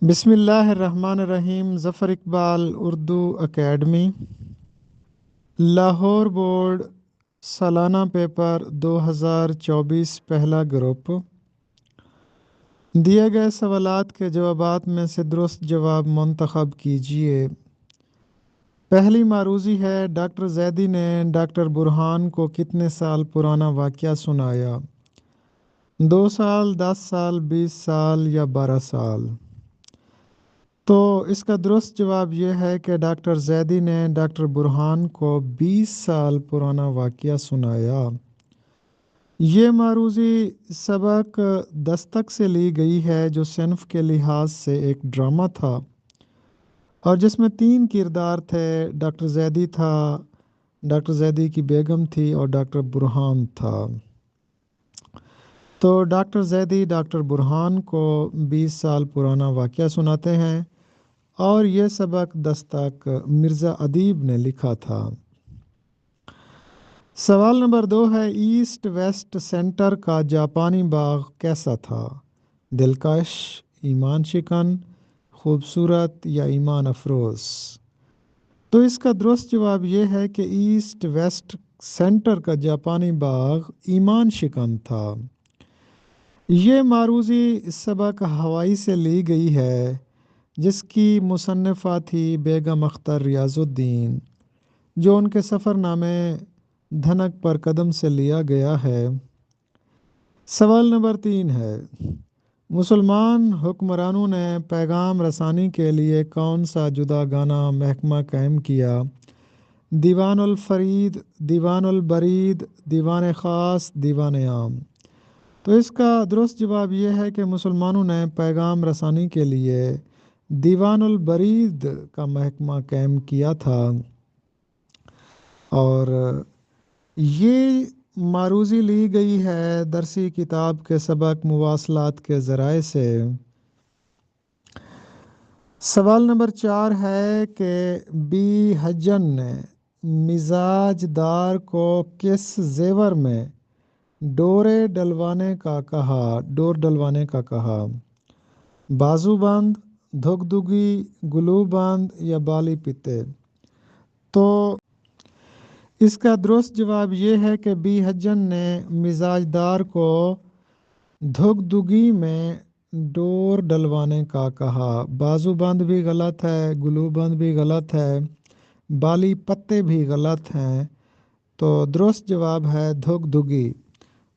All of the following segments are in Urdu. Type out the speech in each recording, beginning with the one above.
بسم اللہ الرحمن الرحیم۔ ظفر اقبال اردو اکیڈمی لاہور بورڈ سالانہ پیپر 2024 پہلا گروپ۔ دیے گئے سوالات کے جوابات میں سے درست جواب منتخب کیجیے۔ پہلی معروضی ہے، ڈاکٹر زیدی نے ڈاکٹر برہان کو کتنے سال پرانا واقعہ سنایا؟ 2 سال، 10 سال، 20 سال یا 12 سال؟ تو اس کا درست جواب یہ ہے کہ ڈاکٹر زیدی نے ڈاکٹر برہان کو 20 سال پرانا واقعہ سنایا۔ یہ معروضی سبق دستک سے لی گئی ہے، جو صنف کے لحاظ سے ایک ڈرامہ تھا اور جس میں 3 کردار تھے۔ ڈاکٹر زیدی تھا، ڈاکٹر زیدی کی بیگم تھی اور ڈاکٹر برہان تھا۔ تو ڈاکٹر زیدی ڈاکٹر برہان کو 20 سال پرانا واقعہ سناتے ہیں اور یہ سبق دستک مرزا ادیب نے لکھا تھا۔ سوال نمبر 2 ہے، ایسٹ ویسٹ سینٹر کا جاپانی باغ کیسا تھا؟ دلکش، ایمان شکن، خوبصورت یا ایمان افروز؟ تو اس کا درست جواب یہ ہے کہ ایسٹ ویسٹ سینٹر کا جاپانی باغ ایمان شکن تھا۔ یہ معروضی سبق ہوائی سے لی گئی ہے، جس کی مصنفہ تھی بیگم اختر ریاض الدین، جو ان کے سفر نامے دھنک پر قدم سے لیا گیا ہے۔ سوال نمبر 3 ہے، مسلمان حکمرانوں نے پیغام رسانی کے لیے کون سا جداگانہ محکمہ قائم کیا؟ دیوان الفرید، دیوان البرید، دیوان خاص، دیوان عام؟ تو اس کا درست جواب یہ ہے کہ مسلمانوں نے پیغام رسانی کے لیے دیوان البرید کا محکمہ قائم کیا تھا۔ اور یہ معروضی لی گئی ہے درسی کتاب کے سبق مواصلات کے ذرائع سے۔ سوال نمبر 4 ہے کہ بی حجن نے مزاج دار کو کس زیور میں ڈور ڈلوانے کا کہا؟ بازو بند، دھک دھگی، گلو بند یا بالی پتے؟ تو اس کا درست جواب یہ ہے کہ بی حجن نے مزاج دار کو دھک دھگی میں ڈور ڈلوانے کا کہا۔ بازو بند بھی غلط ہے، گلو بند بھی غلط ہے، بالی پتے بھی غلط ہیں، تو درست جواب ہے دھک دھگی۔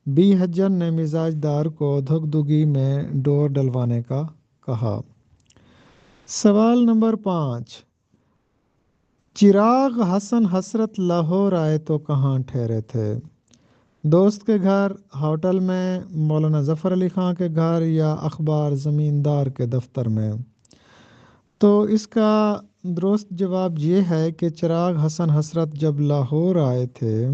بی حجن نے مزاج دار کو دھک دھگی میں ڈور ڈلوانے کا کہا۔ سوال نمبر 5، چراغ حسن حسرت لاہور آئے تو کہاں ٹھہرے تھے؟ دوست کے گھر، ہوٹل میں، مولانا ظفر علی خان کے گھر یا اخبار زمیندار کے دفتر میں؟ تو اس کا درست جواب یہ ہے کہ چراغ حسن حسرت جب لاہور آئے تھے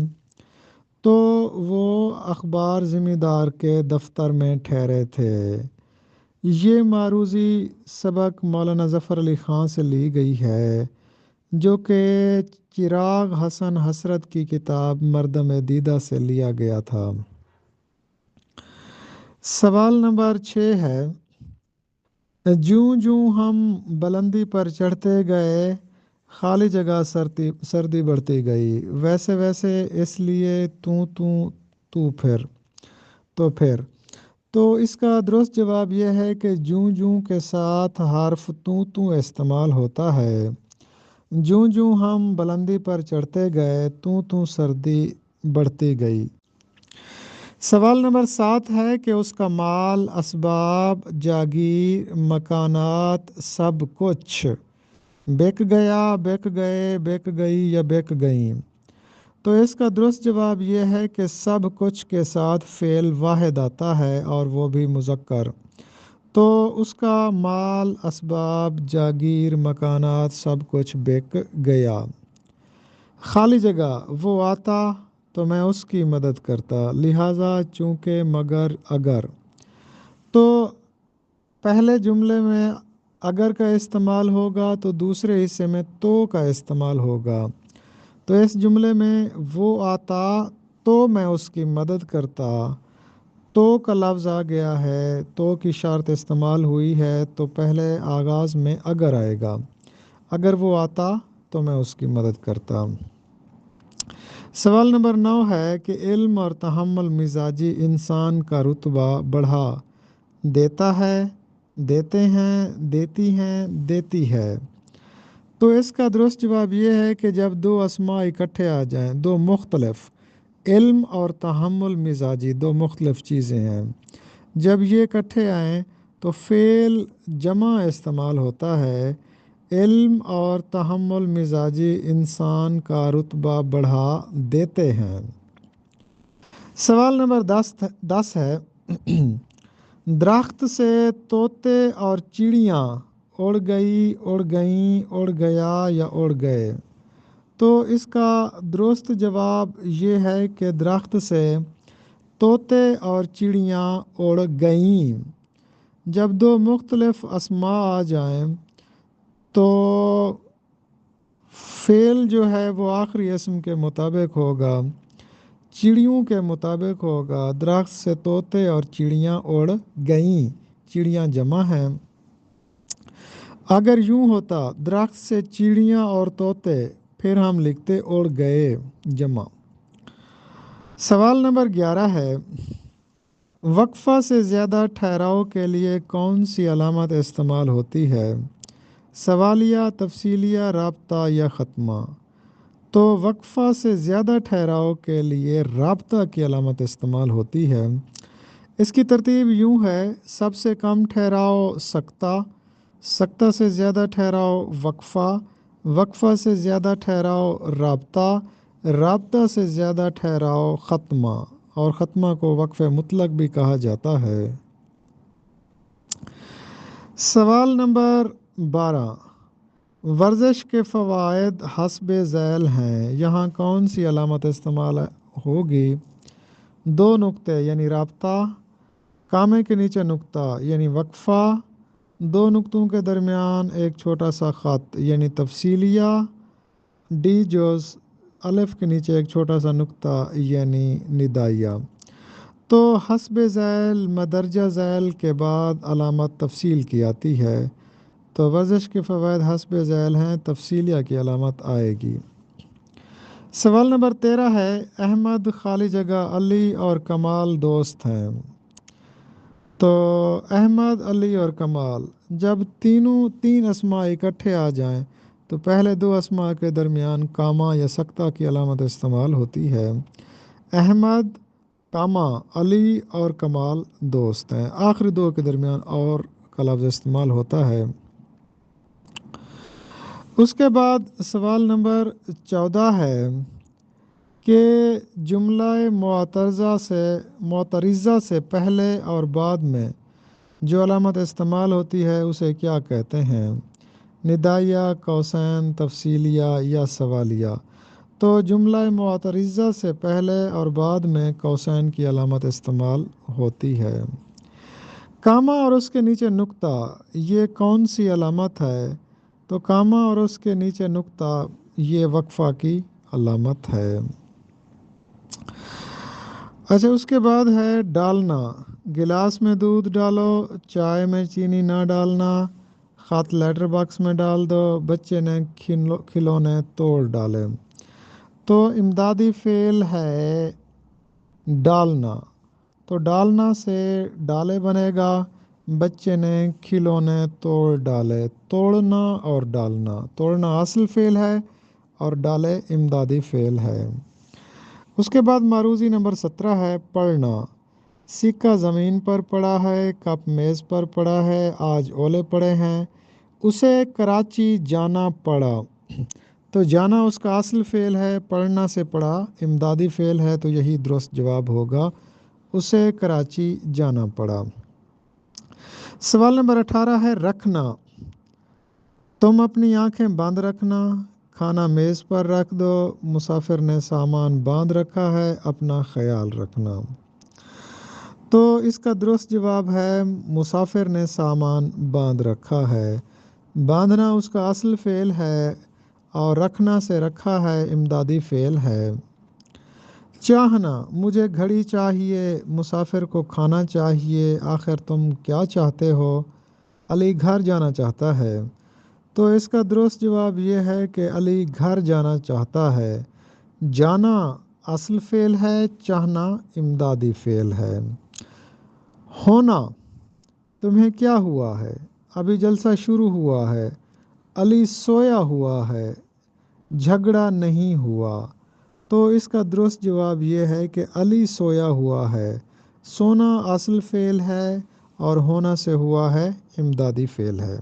تو وہ اخبار زمیندار کے دفتر میں ٹھہرے تھے۔ یہ معروضی سبق مولانا ظفر علی خان سے لی گئی ہے، جو کہ چراغ حسن حسرت کی کتاب مردم دیدہ سے لیا گیا تھا۔ سوال نمبر 6 ہے، جوں جوں ہم بلندی پر چڑھتے گئے خالی جگہ سردی بڑھتی گئی، ویسے ویسے اس لیے تو پھر تو اس کا درست جواب یہ ہے کہ جوں جوں کے ساتھ حرف تو استعمال ہوتا ہے۔ جوں جوں ہم بلندی پر چڑھتے گئے تو سردی بڑھتی گئی۔ سوال نمبر 7 ہے کہ اس کا مال، اسباب، جاگیر، مکانات سب کچھ بک گیا، بک گئے، بک گئی یا بک گئیں؟ تو اس کا درست جواب یہ ہے کہ سب کچھ کے ساتھ فعل واحد آتا ہے اور وہ بھی مذکر۔ تو اس کا مال، اسباب، جاگیر، مکانات سب کچھ بک گیا۔ خالی جگہ، وہ آتا تو میں اس کی مدد کرتا، لہٰذا، چونکہ، مگر، اگر۔ تو پہلے جملے میں اگر کا استعمال ہوگا تو دوسرے حصے میں تو کا استعمال ہوگا۔ تو اس جملے میں وہ آتا تو میں اس کی مدد کرتا، تو کا لفظ آ گیا ہے، تو کی شرط استعمال ہوئی ہے، تو پہلے آغاز میں اگر آئے گا، اگر وہ آتا تو میں اس کی مدد کرتا۔ سوال نمبر 9 ہے کہ علم اور تحمل مزاجی انسان کا رتبہ بڑھا دیتا ہے، دیتے ہیں، دیتی ہیں، دیتی ہے۔ تو اس کا درست جواب یہ ہے کہ جب دو اسماء اکٹھے آ جائیں، دو مختلف، علم اور تحمل مزاجی دو مختلف چیزیں ہیں، جب یہ اکٹھے آئیں تو فعل جمع استعمال ہوتا ہے، علم اور تحمل مزاجی انسان کا رتبہ بڑھا دیتے ہیں۔ سوال نمبر 10 ہے درخت سے طوطے اور چڑیاں اڑ گئی، اڑ گئیں، اڑ گیا یا اڑ گئے۔ تو اس کا درست جواب یہ ہے کہ درخت سے طوطے اور چڑیاں اڑ گئیں۔ جب دو مختلف اسماء آ جائیں تو فعل جو ہے وہ آخری اسم کے مطابق ہوگا، چڑیوں کے مطابق ہوگا۔ درخت سے طوطے اور چڑیاں اڑ گئیں، چڑیاں جمع ہیں۔ اگر یوں ہوتا درخت سے چڑیاں اور طوطے، پھر ہم لکھتے اڑ گئے جمع۔ سوال نمبر 11 ہے وقفہ سے زیادہ ٹھہراؤ کے لیے کون سی علامت استعمال ہوتی ہے؟ سوالیہ، تفصیلیہ، رابطہ یا ختمہ؟ تو وقفہ سے زیادہ ٹھہراؤ کے لیے رابطہ کی علامت استعمال ہوتی ہے۔ اس کی ترتیب یوں ہے، سب سے کم ٹھہراؤ سکتہ، سکتہ سے زیادہ ٹھہراؤ وقفہ، وقفہ سے زیادہ ٹھہراؤ رابطہ، رابطہ سے زیادہ ٹھہراؤ ختمہ، اور ختمہ کو وقف مطلق بھی کہا جاتا ہے۔ سوال نمبر 12 ورزش کے فوائد حسب ذیل ہیں، یہاں کون سی علامت استعمال ہوگی؟ دو نقطے یعنی رابطہ، کامے کے نیچے نقطہ یعنی وقفہ، دو نقطوں کے درمیان ایک چھوٹا سا خط یعنی تفصیلیہ، ڈی جوز الف کے نیچے ایک چھوٹا سا نقطہ یعنی ندائیہ۔ تو حسب ذیل مدرجہ ذیل کے بعد علامت تفصیل کی آتی ہے، تو ورزش کے فوائد حسب ذیل ہیں، تفصیلیہ کی علامت آئے گی۔ سوال نمبر 13 ہے احمد خالی جگہ علی اور کمال دوست ہیں۔ تو احمد، علی اور کمال جب تین اسماء اکٹھے آ جائیں تو پہلے دو اسماء کے درمیان کامہ یا سکتہ کی علامت استعمال ہوتی ہے۔ احمد، کامہ، علی اور کمال دوست ہیں، آخری دو کے درمیان اور کا لفظ استعمال ہوتا ہے۔ اس کے بعد سوال نمبر 14 ہے کہ جملہ معترضہ سے پہلے اور بعد میں جو علامت استعمال ہوتی ہے اسے کیا کہتے ہیں؟ ندائیہ، قوسین، تفصیلیہ یا سوالیہ؟ تو جملہ معترضہ سے پہلے اور بعد میں قوسین کی علامت استعمال ہوتی ہے۔ کامہ اور اس کے نیچے نقطہ، یہ کون سی علامت ہے؟ تو کامہ اور اس کے نیچے نقطہ یہ وقفہ کی علامت ہے۔ اچھا، اس کے بعد ہے ڈالنا، گلاس میں دودھ ڈالو، چائے میں چینی نہ ڈالنا، خط لیٹر باکس میں ڈال دو، بچے نے کھلونے توڑ ڈالے۔ تو امدادی فعل ہے ڈالنا، تو ڈالنا سے ڈالے بنے گا، بچے نے کھلونے توڑ ڈالے۔ توڑنا اور ڈالنا، توڑنا اصل فعل ہے اور ڈالے امدادی فعل ہے۔ اس کے بعد معروضی نمبر 17 ہے پڑھنا، سکہ زمین پر پڑا ہے، کپ میز پر پڑا ہے، آج اولے پڑے ہیں، اسے کراچی جانا پڑا۔ تو جانا اس کا اصل فعل ہے، پڑھنا سے پڑھا امدادی فعل ہے، تو یہی درست جواب ہوگا، اسے کراچی جانا پڑا۔ سوال نمبر 18 ہے رکھنا، تم اپنی آنکھیں بند رکھنا، کھانا میز پر رکھ دو، مسافر نے سامان باندھ رکھا ہے، اپنا خیال رکھنا۔ تو اس کا درست جواب ہے مسافر نے سامان باندھ رکھا ہے۔ باندھنا اس کا اصل فعل ہے اور رکھنا سے رکھا ہے امدادی فعل ہے۔ چاہنا، مجھے گھڑی چاہیے، مسافر کو کھانا چاہیے، آخر تم کیا چاہتے ہو؟ علی گھر جانا چاہتا ہے۔ تو اس کا درست جواب یہ ہے کہ علی گھر جانا چاہتا ہے۔ جانا اصل فعل ہے، چاہنا امدادی فعل ہے۔ ہونا، تمہیں کیا ہوا ہے؟ ابھی جلسہ شروع ہوا ہے۔ علی سویا ہوا ہے، جھگڑا نہیں ہوا۔ تو اس کا درست جواب یہ ہے کہ علی سویا ہوا ہے۔ سونا اصل فعل ہے اور ہونا سے ہوا ہے امدادی فعل ہے۔